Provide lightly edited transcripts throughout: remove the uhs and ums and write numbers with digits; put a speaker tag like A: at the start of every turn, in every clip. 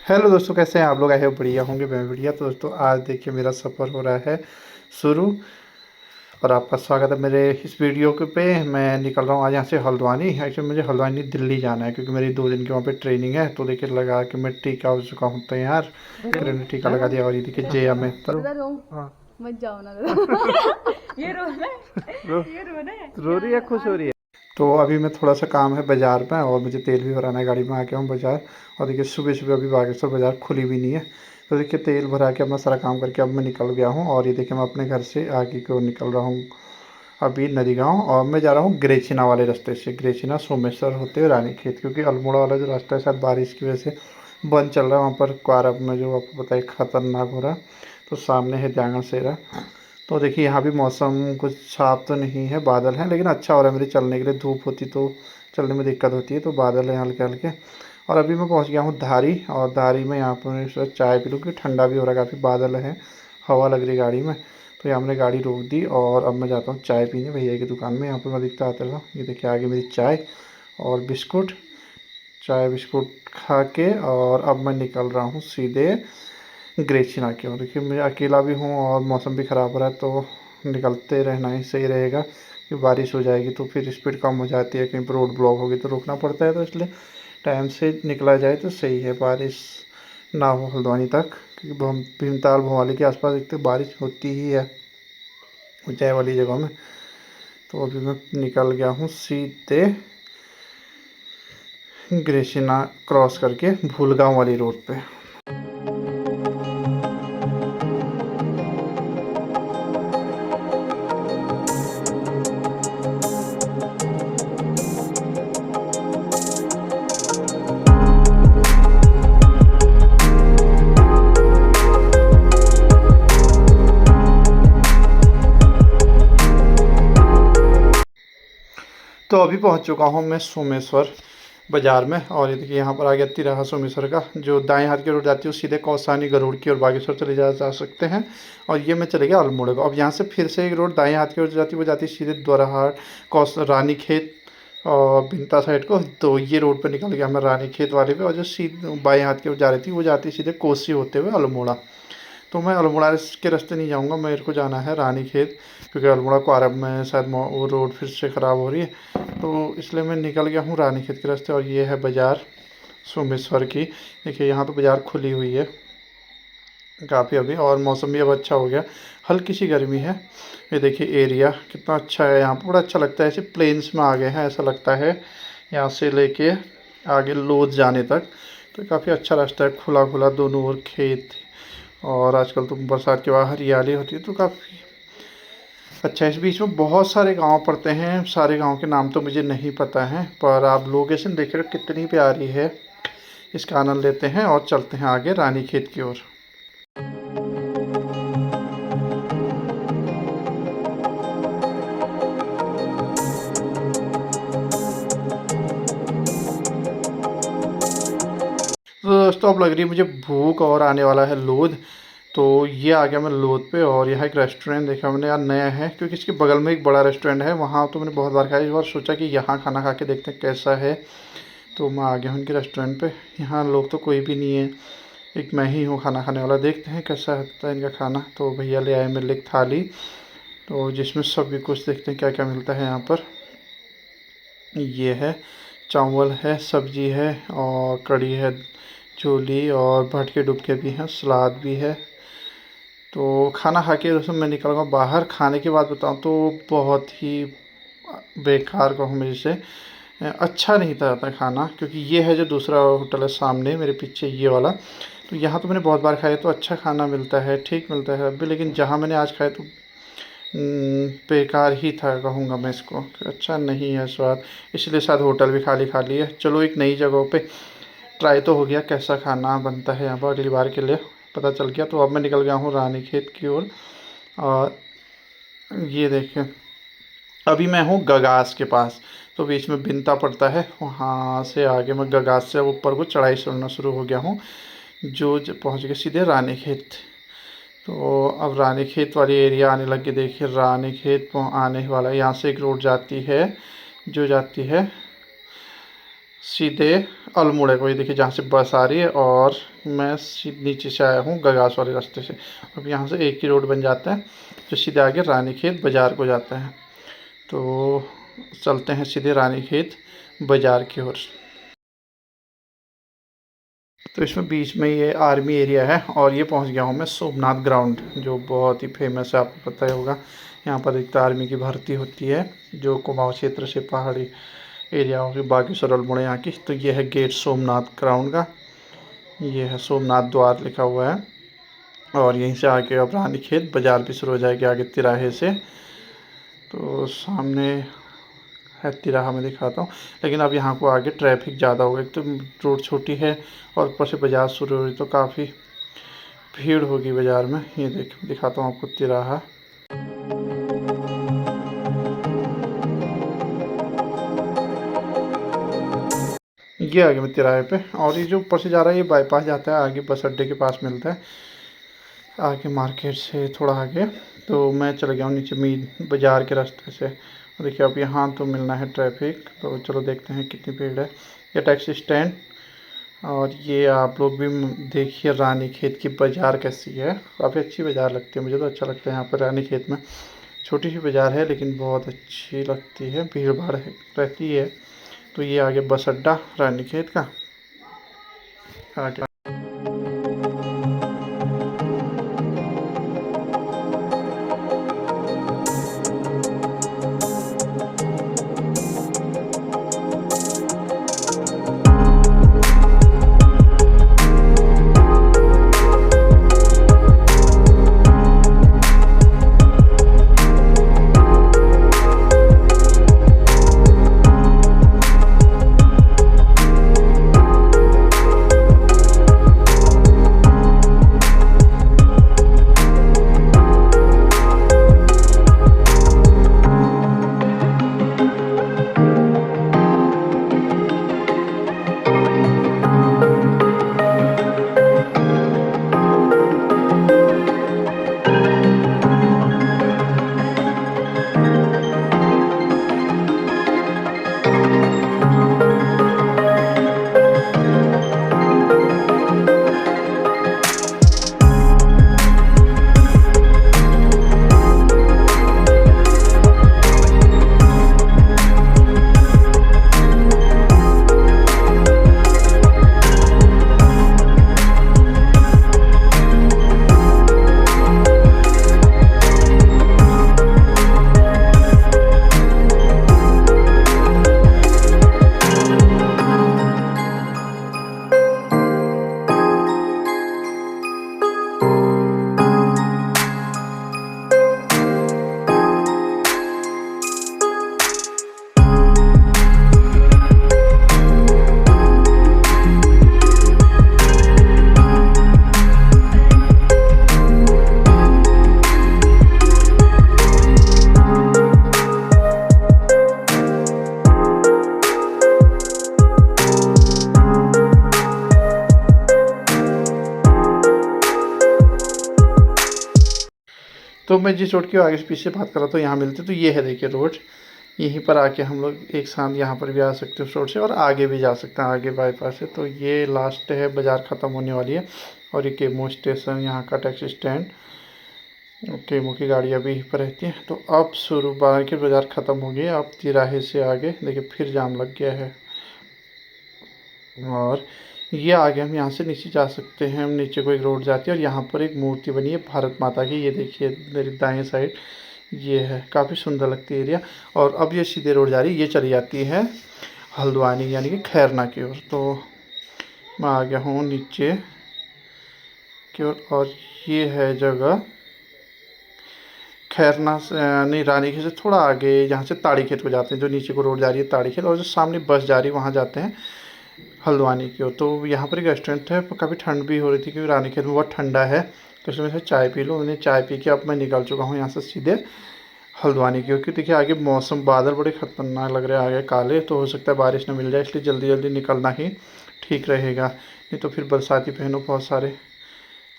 A: Hello दोस्तों, कैसे हैं आप लोग? आए हो बढ़िया होंगे, मैं बढ़िया। तो दोस्तों आज देखिए मेरा सफ़र हो रहा है शुरू और आपका स्वागत है मेरे इस वीडियो के पे। मैं निकल रहा हूँ आज यहाँ से हल्द्वानी। एक्चुअली मुझे हल्द्वानी दिल्ली जाना है क्योंकि मेरी 2 दिन की वहाँ पे ट्रेनिंग है। तो देखिए लगा कि मैं टीका हो चुका हूँ तैयार। फिर मैंने टीका लगा दिया और ये देखिए जया में
B: दादा रो
A: हाँ।
B: मत जाओ ना दादा। ये रो रहा
A: रो
B: है, ये रो रहा है
A: रो रही है, खुश हो रही है। तो अभी मैं थोड़ा सा काम है बाज़ार में और मुझे तेल भी भराना है। गाड़ी में आके हूँ बाज़ार और देखिए सुबह सुबह अभी बागेश्वर बाज़ार खुली भी नहीं है। तो देखिए तेल भरा के अपना सारा काम करके अब मैं निकल गया हूँ और ये देखिए मैं अपने घर से आगे को निकल रहा हूँ अभी नदी गाँव। और मैं जा रहा हूँ ग्रेचिना वाले रास्ते से, ग्रेचिना सोमेश्वर होते हुए रानीखेत, क्योंकि अल्मोड़ा वाला जो रास्ता है शायद बारिश की वजह से बंद चल रहा है। वहाँ पर क्वारब में जो आपको पता है खतरनाक हो रहा है। तो सामने है जांगा सेरा। तो देखिए यहाँ भी मौसम कुछ साफ तो नहीं है, बादल हैं, लेकिन अच्छा हो रहा है मेरे चलने के लिए। धूप होती तो चलने में दिक्कत होती है, तो बादल हैं हल्के हल्के। और अभी मैं पहुँच गया हूँ धारी, और धारी में यहाँ पर मैं इस वक्त चाय पी लूँ क्योंकि ठंडा भी हो रहा है, काफ़ी बादल है, हवा लग रही गाड़ी में। तो यहाँ हमने गाड़ी रोक दी और अब मैं जाता हूँ चाय पीने भैया की दुकान में। यहाँ पर मैं दिखता आता रहा, ये देखिए आगे मेरी चाय और बिस्कुट, चाय बिस्कुट खा के और अब मैं निकल रहा हूँ सीधे ग्रेचिना की ओर। देखिए मैं अकेला भी हूँ और मौसम भी ख़राब हो रहा है, तो निकलते रहना ही सही रहेगा कि बारिश हो जाएगी तो फिर स्पीड कम हो जाती है, कहीं पर रोड ब्लॉक होगी तो रुकना पड़ता है। तो इसलिए टाइम से निकला जाए तो सही है, बारिश ना हो हल्द्वानी तक, क्योंकि भीमताल भोवाली के आसपास एक तो बारिश होती ही है ऊंचाई वाली जगहों में। तो अभी मैं निकल गया हूँ सीधे ग्रेचिना क्रॉस करके भूलगांव वाली रोड पे। तो अभी पहुंच चुका हूं मैं सोमेश्वर बाज़ार में और ये देखिए यहाँ पर आ गया तिराहा सोमेश्वर का। जो दाएं हाथ की रोड जाती है वो सीधे कौसानी गरुड़ की और बागेश्वर चले जा सकते हैं। और ये मैं चले गया अल्मोड़ा को। अब यहाँ से फिर से एक रोड दाएं हाथ की ओर जाती है, वो जाती है सीधे द्वाराहाट रानी खेत और बिनता साइड को। तो ये रोड पर निकल गया मैं रानी खेत वाले पे, और जो सीधे बाएँ हाथ की ओर जा रही थी वो जाती है सीधे कोसी होते हुए अल्मोड़ा। तो मैं अल्मोड़ा के रास्ते नहीं जाऊंगा, मेरे को जाना है रानीखेत, क्योंकि अल्मोड़ा को अरब में शायद वो रोड फिर से ख़राब हो रही है। तो इसलिए मैं निकल गया हूँ रानीखेत के रास्ते। और ये है बाज़ार सोमेश्वर की। देखिए यहाँ पे बाज़ार खुली हुई है काफ़ी अभी, और मौसम भी अब अच्छा हो गया, हल्की सी गर्मी है। ये देखिए एरिया कितना अच्छा है, यहाँ पर बड़ा अच्छा लगता है। ऐसे प्लेन्स में आ गए हैं ऐसा लगता है, यहाँ से लेके आगे लोध जाने तक। तो काफ़ी अच्छा रास्ता है, खुला खुला दोनों ओर खेत। और आजकल तो बरसात के बाद हरियाली होती है तो काफ़ी अच्छा है। इस बीच में बहुत सारे गांव पड़ते हैं, सारे गांव के नाम तो मुझे नहीं पता है, पर आप लोकेशन देख रहे हो कितनी प्यारी है। इसका आनंद लेते हैं और चलते हैं आगे रानीखेत की ओर। तो दोस्तों अब लग रही है मुझे भूख और आने वाला है लोध। तो ये आ गया मैं लोध पे, और यहाँ एक रेस्टोरेंट देखा मैंने यार, नया है, क्योंकि इसके बगल में एक बड़ा रेस्टोरेंट है। वहाँ तो मैंने बहुत बार खाया, इस बार सोचा कि यहाँ खाना खा के देखते हैं कैसा है। तो मैं आ गया हूँ इनके रेस्टोरेंट पे। यहाँ लोग तो कोई भी नहीं है, एक मैं ही हूँ खाना खाने वाला। देखते हैं कैसा होता है इनका खाना। तो भैया ले आए मेरे लिए एक थाली, तो जिसमें सभी कुछ, देखते हैं क्या क्या मिलता है यहाँ पर। ये है चावल है, सब्जी है और कढ़ी है, छोली और भटके डुबके भी हैं, सलाद भी है। तो खाना खा के दोस्तों मैं निकल गया बाहर। खाने की बात बताऊँ तो बहुत ही बेकार कहूँ मैं जिसे, अच्छा नहीं था खाना। क्योंकि ये है जो दूसरा होटल है सामने मेरे पीछे ये वाला, तो यहाँ तो मैंने बहुत बार खाया तो अच्छा खाना मिलता है, ठीक मिलता है अभी। लेकिन जहाँ मैंने आज खाया तो बेकार ही था कहूँगा मैं इसको, अच्छा नहीं है स्वाद। इसलिए शायद होटल भी खाली खाली है। चलो एक नई जगह पे ट्राई तो हो गया कैसा खाना बनता है यहाँ पर, अगली बार के लिए पता चल गया। तो अब मैं निकल गया हूँ रानीखेत की ओर। और ये देखें अभी मैं हूँ गगास के पास, तो बीच में बिनता पड़ता है, वहाँ से आगे मैं गगास से ऊपर को चढ़ाई चढ़ना शुरू हो गया हूँ, जो पहुँच गया सीधे रानीखेत। तो अब रानीखेत वाली एरिया आने लग गई। देखिए रानीखेत आने वाला है, यहाँ से एक रोड जाती है जो जाती है सीधे अल्मोड़ा को, ये देखिए जहाँ से बस आ रही है, और मैं सीधे नीचे से आया हूँ गगास वाले रास्ते से। अब यहाँ से एक ही रोड बन जाता है जो सीधे आगे रानीखेत बाज़ार को जाता है। तो चलते हैं सीधे रानीखेत बाज़ार की ओर। तो इसमें बीच में ये आर्मी एरिया है, और ये पहुंच गया हूँ मैं सोमनाथ ग्राउंड, जो बहुत ही फेमस है, आपको पता ही होगा। यहाँ पर एक तो आर्मी की भर्ती होती है, जो कुमाऊं क्षेत्र से पहाड़ी एरिया की, बागेश्वर अल्मोड़ा यहाँ की। तो ये है गेट सोमनाथ ग्राउंड का, ये है सोमनाथ द्वार लिखा हुआ है। और यहीं से आके अब रानीखेत बाज़ार भी शुरू हो जाएगी आगे तिराहे से। तो सामने है तिराहा, मैं दिखाता हूँ। लेकिन अब यहाँ को आगे ट्रैफिक ज़्यादा होगा, एक तो रोड छोटी है और ऊपर से बाज़ार शुरू हो रही, तो काफ़ी भीड़ होगी बाज़ार में। ये दिखाता हूँ आपको तिराहा। ये आगे मैं तिराहे पे, और ये जो ऊपर से जा रहा है ये बाईपास जाता है, आगे बस अड्डे के पास मिलता है, आगे मार्केट से थोड़ा आगे। तो मैं चला गया हूँ नीचे मीन बाज़ार के रास्ते से। देखिए अब यहाँ तो मिलना है ट्रैफिक, तो चलो देखते हैं कितनी भीड़ है। ये टैक्सी स्टैंड, और ये आप लोग भी देखिए रानीखेत की बाज़ार कैसी है। काफ़ी अच्छी बाज़ार लगती है, मुझे तो अच्छा लगता है यहाँ पर रानीखेत में। छोटी सी बाज़ार है लेकिन बहुत अच्छी लगती है, भीड़ भाड़ रहती है। तो ये आगे बस अड्डा रानीखेत का आगे। तो मैं जिस रोड की आगे से पीछे बात कर रहा था यहाँ मिलते, तो ये है देखिए रोड। यहीं पर आके हम लोग एक साथ यहाँ पर भी आ सकते हैं उस रोड से, और आगे भी जा सकते हैं आगे बाईपास से। तो ये लास्ट है, बाज़ार ख़त्म होने वाली है। और ये केमो स्टेशन, यहाँ का टैक्सी स्टैंड, केमो की गाड़ियाँ भी यहीं पर रहती हैं। तो अब शुरू मार्केट बाज़ार ख़त्म हो गई, अब तिराहे से आगे देखिए फिर जाम लग गया है। और ये आगे हम यहाँ से नीचे जा सकते हैं, हम नीचे को एक रोड जाती है, और यहाँ पर एक मूर्ति बनी है भारत माता की। ये देखिए मेरी दाएं साइड ये है, काफ़ी सुंदर लगती है एरिया। और अब ये सीधे रोड जा रही है, ये चली जाती है हल्द्वानी यानी कि खैरना की ओर। तो मैं आ गया हूँ नीचे की ओर, और ये है जगह खैरना से नहीं, रानीखेत से थोड़ा आगे, जहाँ से ताड़ीखेत को जाते हैं, जो नीचे को रोड जा रही है ताड़ीखेत, और जो सामने बस जा रही है वहाँ जाते हैं हल्द्वानी की ओर। तो यहाँ पर एक रेस्टोरेंट है, काफ़ी ठंड भी हो रही थी क्योंकि रानीखेत में बहुत ठंडा है, तो इसमें से चाय पी लो। मैंने चाय पी के अब मैं निकल चुका हूँ यहाँ से सीधे हल्द्वानी की ओर। क्योंकि देखिए आगे मौसम, बादल बड़े ख़तरनाक लग रहे हैं आगे काले, तो हो सकता है बारिश न मिल जाए, इसलिए जल्दी जल्दी निकलना ही ठीक रहेगा, नहीं तो फिर बरसाती पहनो बहुत सारे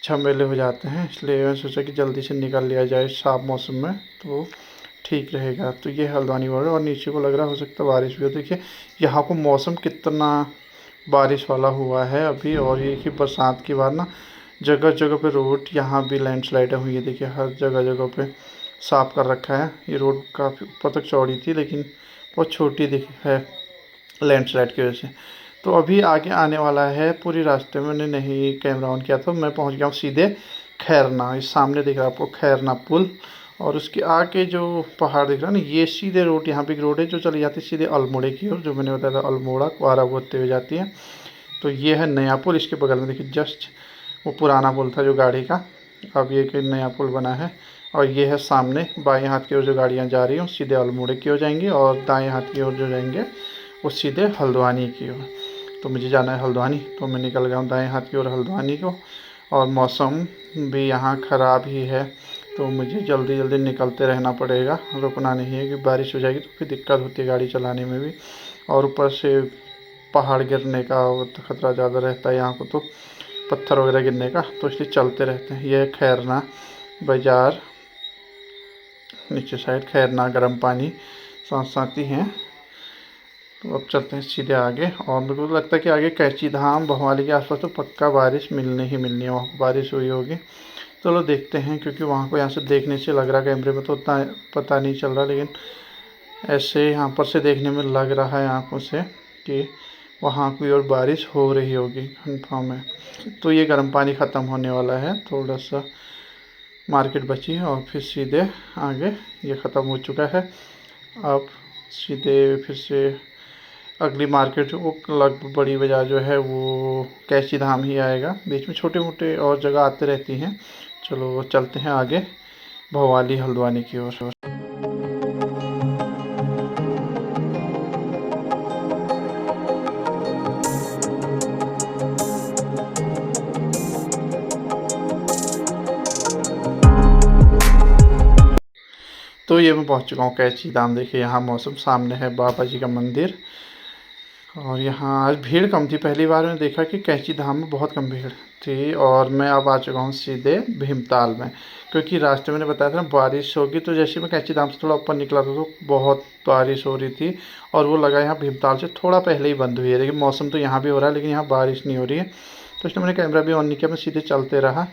A: झमेले हो जाते हैं। इसलिए मैं सोचा कि जल्दी से निकल लिया जाए साफ मौसम में, तो ठीक रहेगा। तो ये हल्द्वानी बॉर्डर, और नीचे को लग रहा हो सकता है बारिश भी हो। देखिए यहाँ को मौसम कितना बारिश वाला हुआ है अभी, और ये कि बरसात के बाद ना जगह जगह पे रोड यहाँ भी लैंडस्लाइडें हुई है। देखिए हर जगह जगह पे साफ़ कर रखा है। ये रोड काफ़ी ऊपर तक चौड़ी थी लेकिन बहुत छोटी दिख है लैंडस्लाइड की वजह से। तो अभी आगे आने वाला है, पूरी रास्ते में मैंने नहीं कैमरा ऑन किया था, मैं पहुंच गया हूँ सीधे खैरना। इस सामने दिख रहा है आपको खैरना पुल, और उसके आगे जो पहाड़ दिख रहा है ना, ये सीधे रोड, यहाँ पे एक रोड है जो चली जाती है सीधे अल्मोड़े की ओर, जो मैंने बताया था अल्मोड़ा कुआरा होते हुए जाती है। तो ये है नया पुल। इसके बगल में देखिए जस्ट वो पुराना पुल था जो गाड़ी का, अब ये कोई नया पुल बना है। और ये है सामने बाएं हाथ की ओर जो गाड़ियाँ जा रही हैं सीधे अल्मोड़े की ओर जाएंगी, और दाएं हाथ की ओर जो जाएंगे वो सीधे हल्द्वानी की ओर। तो मुझे जाना है हल्द्वानी, तो मैं निकल गया हूँ दाएं हाथ की ओर हल्द्वानी को। और मौसम भी यहाँ ख़राब ही है, तो मुझे जल्दी जल्दी निकलते रहना पड़ेगा, रुकना नहीं है, कि बारिश हो जाएगी तो फिर दिक्कत होती है गाड़ी चलाने में भी। और ऊपर से पहाड़ गिरने का खतरा ज़्यादा रहता है यहाँ को, तो पत्थर वगैरह गिरने का, तो इसलिए चलते रहते हैं। यह खैरना बाज़ार, नीचे साइड खैरना गर्म पानी साथ साथ ही हैं। तो अब चलते हैं सीधे आगे, और मेरे को लगता है कि आगे कैंची धाम भवाली के आसपास तो पक्का बारिश मिलनी ही मिलनी है, वहाँ बारिश हुई होगी। चलो देखते हैं, क्योंकि वहाँ को यहाँ से देखने से लग रहा, कैमरे में तो उतना पता नहीं चल रहा, लेकिन ऐसे यहाँ पर से देखने में लग रहा है आँखों से कि वहाँ कोई और बारिश हो रही होगी, कन्फर्म है। तो ये गर्म पानी ख़त्म होने वाला है, थोड़ा सा मार्केट बची है, और फिर सीधे आगे ये ख़त्म हो चुका है। अब सीधे फिर से अगली मार्केट, वो लगभग बड़ी बाज़ार जो है वो कैंची धाम ही आएगा। बीच में छोटे मोटे और जगह आते रहती हैं। चलो चलते हैं आगे भवाली हल्द्वानी की ओर। तो ये मैं पहुंच चुका हूँ कैंची धाम। देखिए यहाँ मौसम, सामने है बाबा जी का मंदिर, और यहाँ आज भीड़ कम थी। पहली बार मैंने देखा कि कैंची धाम में बहुत कम भीड़ थी। और मैं अब आ चुका हूँ सीधे भीमताल में, क्योंकि रास्ते में मैंने बताया था ना बारिश होगी, तो जैसे मैं कैंची धाम से थोड़ा ऊपर निकला था तो बहुत बारिश हो रही थी, और वो लगा यहाँ भीमताल से थोड़ा पहले ही बंद हुई है। लेकिन मौसम तो यहाँ भी हो रहा है, लेकिन यहाँ बारिश नहीं हो रही है, तो इसलिए मैंने कैमरा भी ऑन नहीं किया, मैं सीधे चलते रहा।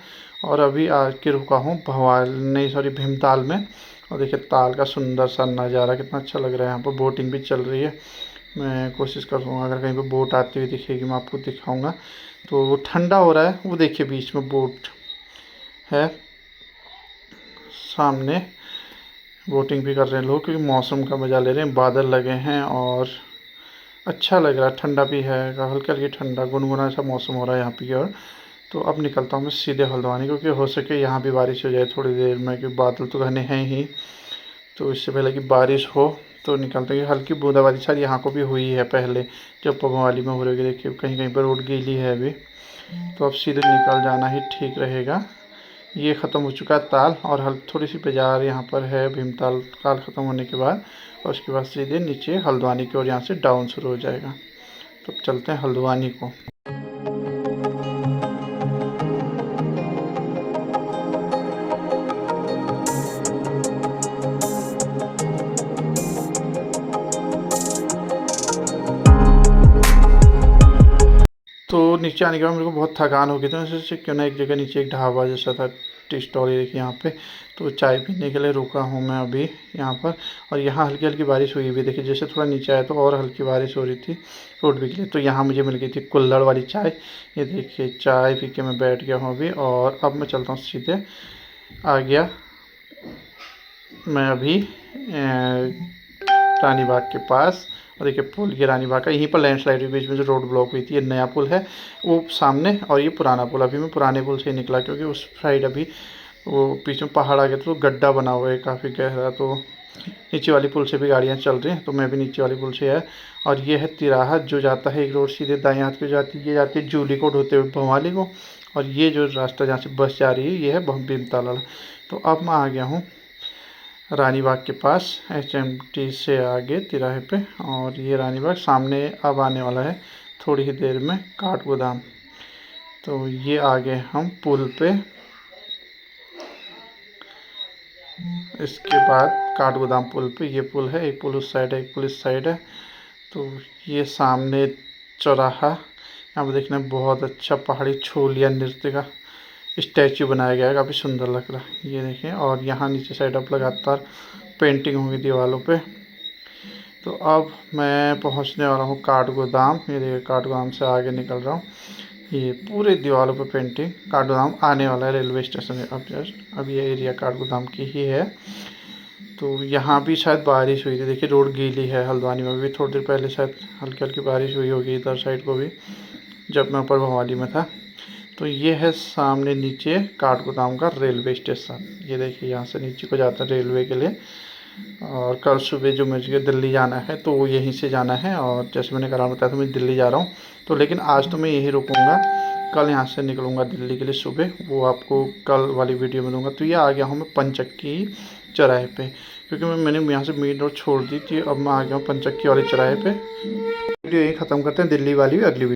A: और अभी आके रुका हूँ भीमताल में। और देखिए ताल का सुंदर सा नज़ारा कितना अच्छा लग रहा है। यहाँ पर बोटिंग भी चल रही है। मैं कोशिश करूँगा अगर कहीं पे बोट आती हुई दिखेगी मैं आपको दिखाऊंगा। तो ठंडा हो रहा है, वो देखिए बीच में बोट है सामने, बोटिंग भी कर रहे हैं लोग, क्योंकि मौसम का मज़ा ले रहे हैं। बादल लगे हैं और अच्छा लग रहा है, ठंडा भी है, हल्का हल्की ठंडा गुनगुना सा मौसम हो रहा है यहाँ पे। और तो अब निकलता हूँ मैं सीधे हल्द्वानी, क्योंकि हो सके यहाँ भी बारिश हो जाए थोड़ी देर में, क्योंकि बादल तो घने हैं ही। तो इससे पहले कि बारिश हो तो निकलते हैं। हल्की बूंदाबांदी शायद यहाँ को भी हुई है पहले, जब भवाली में हो रही है। देखिए कहीं कहीं पर रोड गीली है अभी, तो अब सीधे निकल जाना ही ठीक रहेगा। ये ख़त्म हो चुका है ताल, और थोड़ी सी बाजार यहाँ पर है भीमताल ताल ख़त्म होने के बाद, और उसके बाद सीधे नीचे हल्द्वानी की ओर यहाँ से डाउन शुरू हो जाएगा। तो चलते हैं हल्द्वानी को। तो नीचे आने के बाद मेरे को बहुत थकान हो गई, तो मैं सोचा क्यों ना एक जगह नीचे एक ढाबा जैसा था, टी स्टॉल देखिए यहाँ पे, तो चाय पीने के लिए रुका हूँ मैं अभी यहाँ पर। और यहाँ हल्की हल्की बारिश हुई हुई, देखिए जैसे थोड़ा नीचे आया तो और हल्की बारिश हो रही थी रोड भी के लिए। तो यहाँ मुझे मिल गई थी कुल्हड़ वाली चाय। ये देखिए चाय पी के मैं बैठ गया हूँ अभी, और अब मैं चलता हूँ सीधे आ गया मैं अभी रानी बाग के पास। और देखिए पुल ये रानी बाग का, यहीं पर लैंडस्लाइड के बीच में जो रोड ब्लॉक हुई थी, ये नया पुल है वो सामने, और ये पुराना पुल। अभी मैं पुराने पुल से ही निकला, क्योंकि उस साइड अभी वो पीछे में पहाड़ आ गया तो गड्ढा बना हुआ है काफ़ी गहरा, तो नीचे वाली पुल से भी गाड़ियाँ चल रही हैं, तो मैं भी नीचे वाली पुल से है। और ये है तिराहा जो जाता है एक रोड सीधे दाएँ हाथ को जाती है, ये जाती है जूली कोट होते हुए भवाली को। और ये जो रास्ता जहाँ से बस जा रही है ये है भीमताल वाला। तो अब मैं आ गया हूँ रानी बाग के पास, HMT से आगे तिराहे पे। और ये रानी बाग सामने अब आने वाला है थोड़ी ही देर में काठ गोदाम। तो ये आ गए हम पुल पे, इसके बाद काठगोदाम पुल पे, ये पुल है, एक पुल उस साइड है, एक पुल इस साइड है। तो ये सामने चौराहा, यहाँ पर देखना बहुत अच्छा पहाड़ी छोलिया नृत्य का स्टैचू बनाया गया है, काफ़ी सुंदर लग रहा है ये देखें। और यहाँ नीचे साइड अब लगातार पेंटिंग होगी दीवारों पे। तो अब मैं पहुँचने वाला हूँ काठगोदाम। ये देखिए काठगोदाम से आगे निकल रहा हूँ, ये पूरे दीवारों पे पेंटिंग। काठगोदाम आने वाला है रेलवे स्टेशन है अब जस्ट, अब ये एरिया काठगोदाम की ही है। तो यहाँ भी शायद बारिश हुई थी, देखिए रोड गीली है। हल्द्वानी में भी थोड़ी देर पहले शायद हल्की हल्की बारिश हुई होगी, इधर साइड को भी, जब मैं ऊपर भवाली में था। तो ये है सामने नीचे काठगोदाम का रेलवे स्टेशन। ये देखिए यहाँ से नीचे को जाता है रेलवे के लिए। और कल सुबह जो मुझे दिल्ली जाना है तो वो यहीं से जाना है। और जैसे मैंने कल बताया तो मैं दिल्ली जा रहा हूँ, तो लेकिन आज तो मैं यहीं रुकूँगा, कल यहाँ से निकलूँगा दिल्ली के लिए सुबह, वो आपको कल वाली वीडियो में दूँगा। तो ये आ गया हूँ मैं पंचक्की चौराहे पे, क्योंकि मैंने यहाँ से मेन रोड छोड़ दी थी। अब मैं आ गया हूँ पंचक्की वाले चौराहे पे। वीडियो यहीं ख़त्म करते हैं, दिल्ली वाली अगली वीडियो।